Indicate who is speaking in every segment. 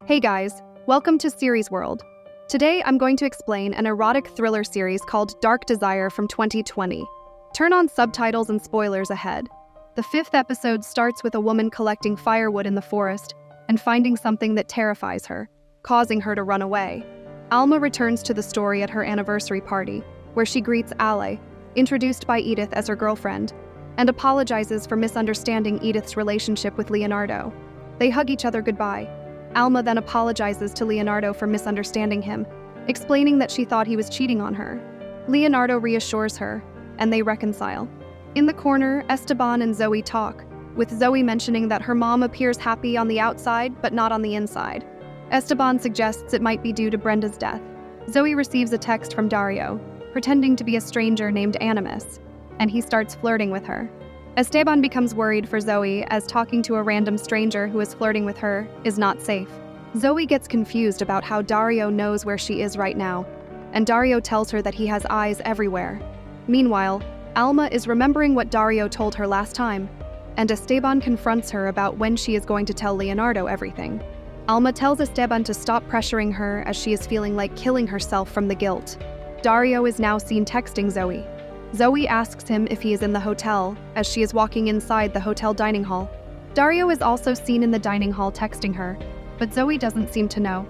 Speaker 1: Hey guys, welcome to Series World. Today I'm going to explain an erotic thriller series called Dark Desire from 2020. Turn on subtitles and spoilers ahead. The fifth episode starts with a woman collecting firewood in the forest and finding something that terrifies her, causing her to run away. Alma returns to the story at her anniversary party, where she greets Ale, introduced by Edith as her girlfriend, and apologizes for misunderstanding Edith's relationship with Leonardo. They hug each other goodbye. Alma then apologizes to Leonardo for misunderstanding him, explaining that she thought he was cheating on her. Leonardo reassures her, and they reconcile. In the corner, Esteban and Zoe talk, with Zoe mentioning that her mom appears happy on the outside but not on the inside. Esteban suggests it might be due to Brenda's death. Zoe receives a text from Darío, pretending to be a stranger named Animus, and he starts flirting with her. Esteban becomes worried for Zoe as talking to a random stranger who is flirting with her is not safe. Zoe gets confused about how Darío knows where she is right now, and Darío tells her that he has eyes everywhere. Meanwhile, Alma is remembering what Darío told her last time, and Esteban confronts her about when she is going to tell Leonardo everything. Alma tells Esteban to stop pressuring her as she is feeling like killing herself from the guilt. Darío is now seen texting Zoe. Zoe asks him if he is in the hotel, as she is walking inside the hotel dining hall. Darío is also seen in the dining hall texting her, but Zoe doesn't seem to know.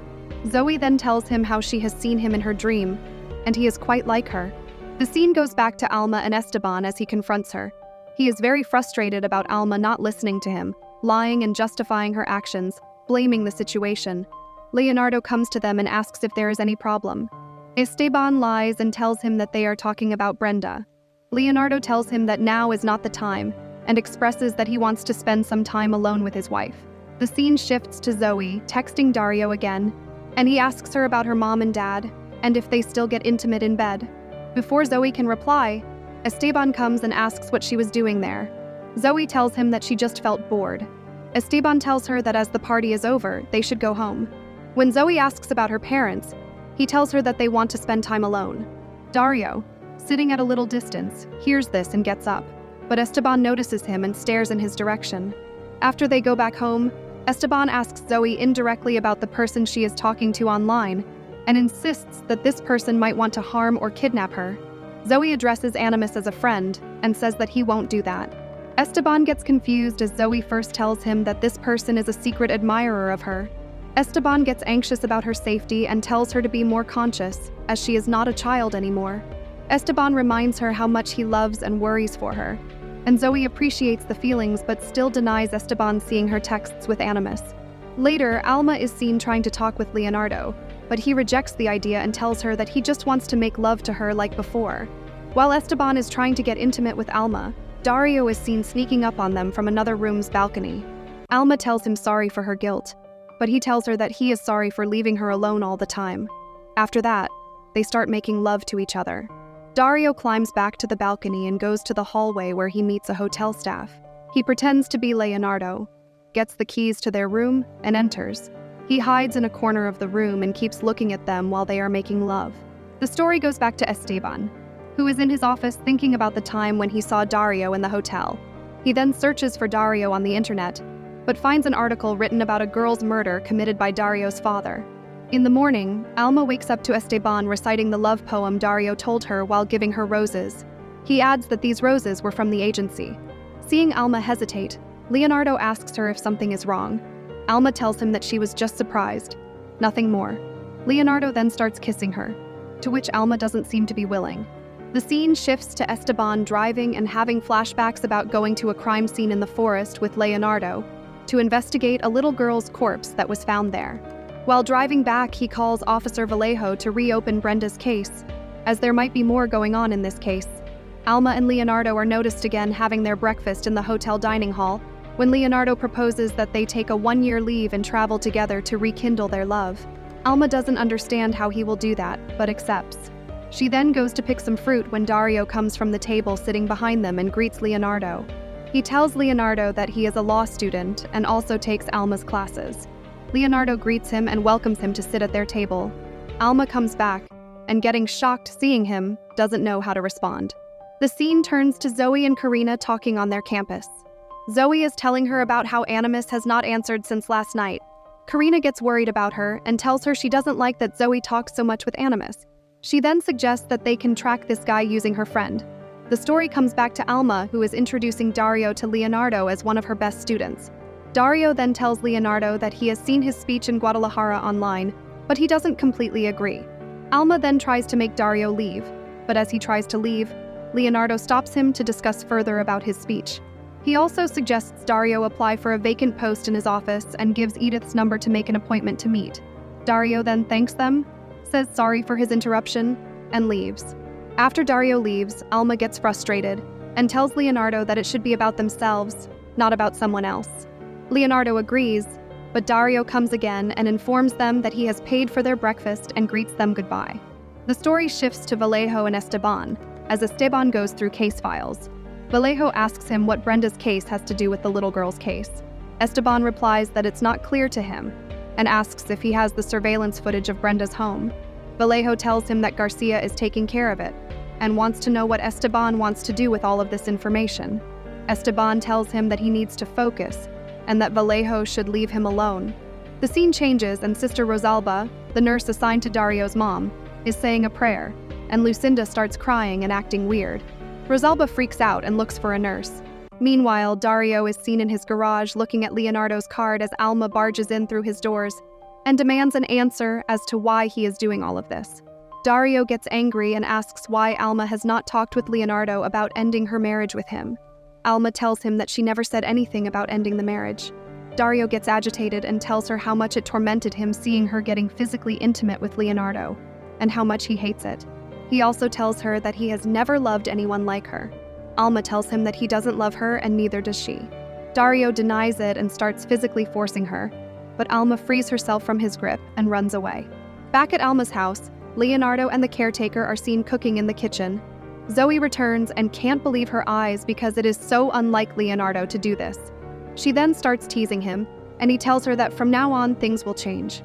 Speaker 1: Zoe then tells him how she has seen him in her dream, and he is quite like her. The scene goes back to Alma and Esteban as he confronts her. He is very frustrated about Alma not listening to him, lying and justifying her actions, blaming the situation. Leonardo comes to them and asks if there is any problem. Esteban lies and tells him that they are talking about Brenda. Leonardo tells him that now is not the time, and expresses that he wants to spend some time alone with his wife. The scene shifts to Zoe, texting Darío again, and he asks her about her mom and dad, and if they still get intimate in bed. Before Zoe can reply, Esteban comes and asks what she was doing there. Zoe tells him that she just felt bored. Esteban tells her that as the party is over, they should go home. When Zoe asks about her parents, he tells her that they want to spend time alone. Darío, sitting at a little distance, hears this and gets up, but Esteban notices him and stares in his direction. After they go back home, Esteban asks Zoe indirectly about the person she is talking to online and insists that this person might want to harm or kidnap her. Zoe addresses Animus as a friend and says that he won't do that. Esteban gets confused as Zoe first tells him that this person is a secret admirer of her. Esteban gets anxious about her safety and tells her to be more conscious, as she is not a child anymore. Esteban reminds her how much he loves and worries for her, and Zoe appreciates the feelings but still denies Esteban seeing her texts with Animus. Later, Alma is seen trying to talk with Leonardo, but he rejects the idea and tells her that he just wants to make love to her like before. While Esteban is trying to get intimate with Alma, Darío is seen sneaking up on them from another room's balcony. Alma tells him sorry for her guilt, but he tells her that he is sorry for leaving her alone all the time. After that, they start making love to each other. Darío climbs back to the balcony and goes to the hallway where he meets a hotel staff. He pretends to be Leonardo, gets the keys to their room, and enters. He hides in a corner of the room and keeps looking at them while they are making love. The story goes back to Esteban, who is in his office thinking about the time when he saw Darío in the hotel. He then searches for Darío on the internet, but finds an article written about a girl's murder committed by Darío's father. In the morning, Alma wakes up to Esteban reciting the love poem Darío told her while giving her roses. He adds that these roses were from the agency. Seeing Alma hesitate, Leonardo asks her if something is wrong. Alma tells him that she was just surprised, nothing more. Leonardo then starts kissing her, to which Alma doesn't seem to be willing. The scene shifts to Esteban driving and having flashbacks about going to a crime scene in the forest with Leonardo to investigate a little girl's corpse that was found there. While driving back, he calls Officer Vallejo to reopen Brenda's case, as there might be more going on in this case. Alma and Leonardo are noticed again having their breakfast in the hotel dining hall when Leonardo proposes that they take a 1-year leave and travel together to rekindle their love. Alma doesn't understand how he will do that, but accepts. She then goes to pick some fruit when Darío comes from the table sitting behind them and greets Leonardo. He tells Leonardo that he is a law student and also takes Alma's classes. Leonardo greets him and welcomes him to sit at their table. Alma comes back, and getting shocked seeing him, doesn't know how to respond. The scene turns to Zoe and Karina talking on their campus. Zoe is telling her about how Animus has not answered since last night, Karina gets worried about her and tells her she doesn't like that Zoe talks so much with Animus. She then suggests that they can track this guy using her friend. The story comes back to Alma, who is introducing Dario to Leonardo as one of her best students. Dario then tells Leonardo that he has seen his speech in Guadalajara online, but he doesn't completely agree. Alma then tries to make Dario leave, but as he tries to leave, Leonardo stops him to discuss further about his speech. He also suggests Dario apply for a vacant post in his office and gives Edith's number to make an appointment to meet. Dario then thanks them, says sorry for his interruption, and leaves. After Dario leaves, Alma gets frustrated and tells Leonardo that it should be about themselves, not about someone else. Leonardo agrees, but Dario comes again and informs them that he has paid for their breakfast and greets them goodbye. The story shifts to Vallejo and Esteban, as Esteban goes through case files. Vallejo asks him what Brenda's case has to do with the little girl's case. Esteban replies that it's not clear to him, and asks if he has the surveillance footage of Brenda's home. Vallejo tells him that Garcia is taking care of it, and wants to know what Esteban wants to do with all of this information. Esteban tells him that he needs to focus, and that Vallejo should leave him alone. The scene changes and Sister Rosalba, the nurse assigned to Dario's mom, is saying a prayer, and Lucinda starts crying and acting weird. Rosalba freaks out and looks for a nurse. Meanwhile, Dario is seen in his garage looking at Leonardo's card as Alma barges in through his doors and demands an answer as to why he is doing all of this. Dario gets angry and asks why Alma has not talked with Leonardo about ending her marriage with him. Alma tells him that she never said anything about ending the marriage. Dario gets agitated and tells her how much it tormented him seeing her getting physically intimate with Leonardo, and how much he hates it. He also tells her that he has never loved anyone like her. Alma tells him that he doesn't love her and neither does she. Dario denies it and starts physically forcing her, but Alma frees herself from his grip and runs away. Back at Alma's house, Leonardo and the caretaker are seen cooking in the kitchen. Zoe returns and can't believe her eyes because it is so unlike Leonardo to do this. She then starts teasing him, and he tells her that from now on things will change.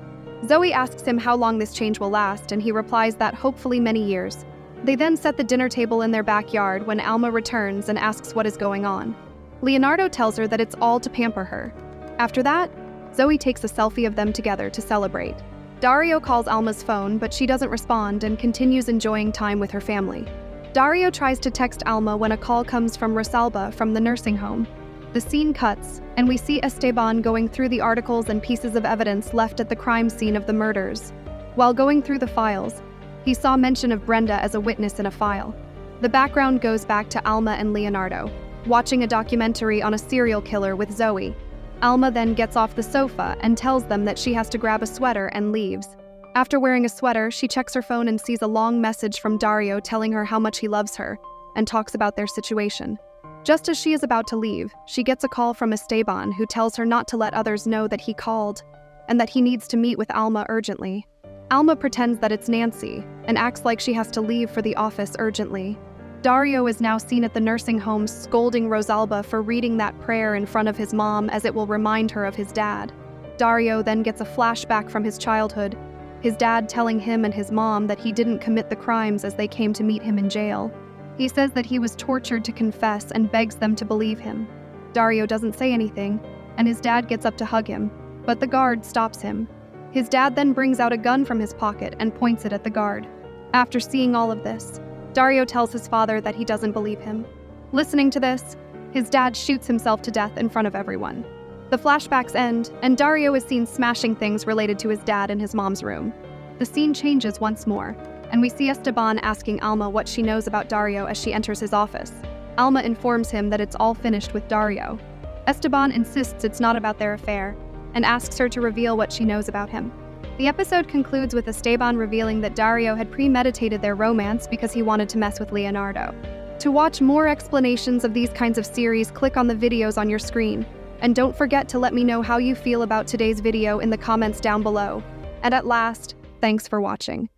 Speaker 1: Zoe asks him how long this change will last, and he replies that hopefully many years. They then set the dinner table in their backyard when Alma returns and asks what is going on. Leonardo tells her that it's all to pamper her. After that, Zoe takes a selfie of them together to celebrate. Dario calls Alma's phone, but she doesn't respond and continues enjoying time with her family. Dario tries to text Alma when a call comes from Rosalba from the nursing home. The scene cuts, and we see Esteban going through the articles and pieces of evidence left at the crime scene of the murders. While going through the files, he saw mention of Brenda as a witness in a file. The background goes back to Alma and Leonardo, watching a documentary on a serial killer with Zoe. Alma then gets off the sofa and tells them that she has to grab a sweater and leaves. After wearing a sweater, she checks her phone and sees a long message from Dario telling her how much he loves her, and talks about their situation. Just as she is about to leave, she gets a call from Esteban, who tells her not to let others know that he called, and that he needs to meet with Alma urgently. Alma pretends that it's Nancy, and acts like she has to leave for the office urgently. Dario is now seen at the nursing home scolding Rosalba for reading that prayer in front of his mom as it will remind her of his dad. Dario then gets a flashback from his childhood, his dad telling him and his mom that he didn't commit the crimes as they came to meet him in jail. He says that he was tortured to confess and begs them to believe him. Dario doesn't say anything, and his dad gets up to hug him, but the guard stops him. His dad then brings out a gun from his pocket and points it at the guard. After seeing all of this, Dario tells his father that he doesn't believe him. Listening to this, his dad shoots himself to death in front of everyone. The flashbacks end, and Dario is seen smashing things related to his dad in his mom's room. The scene changes once more, and we see Esteban asking Alma what she knows about Dario as she enters his office. Alma informs him that it's all finished with Dario. Esteban insists it's not about their affair, and asks her to reveal what she knows about him. The episode concludes with Esteban revealing that Dario had premeditated their romance because he wanted to mess with Leonardo. To watch more explanations of these kinds of series, click on the videos on your screen. And don't forget to let me know how you feel about today's video in the comments down below. And at last, thanks for watching.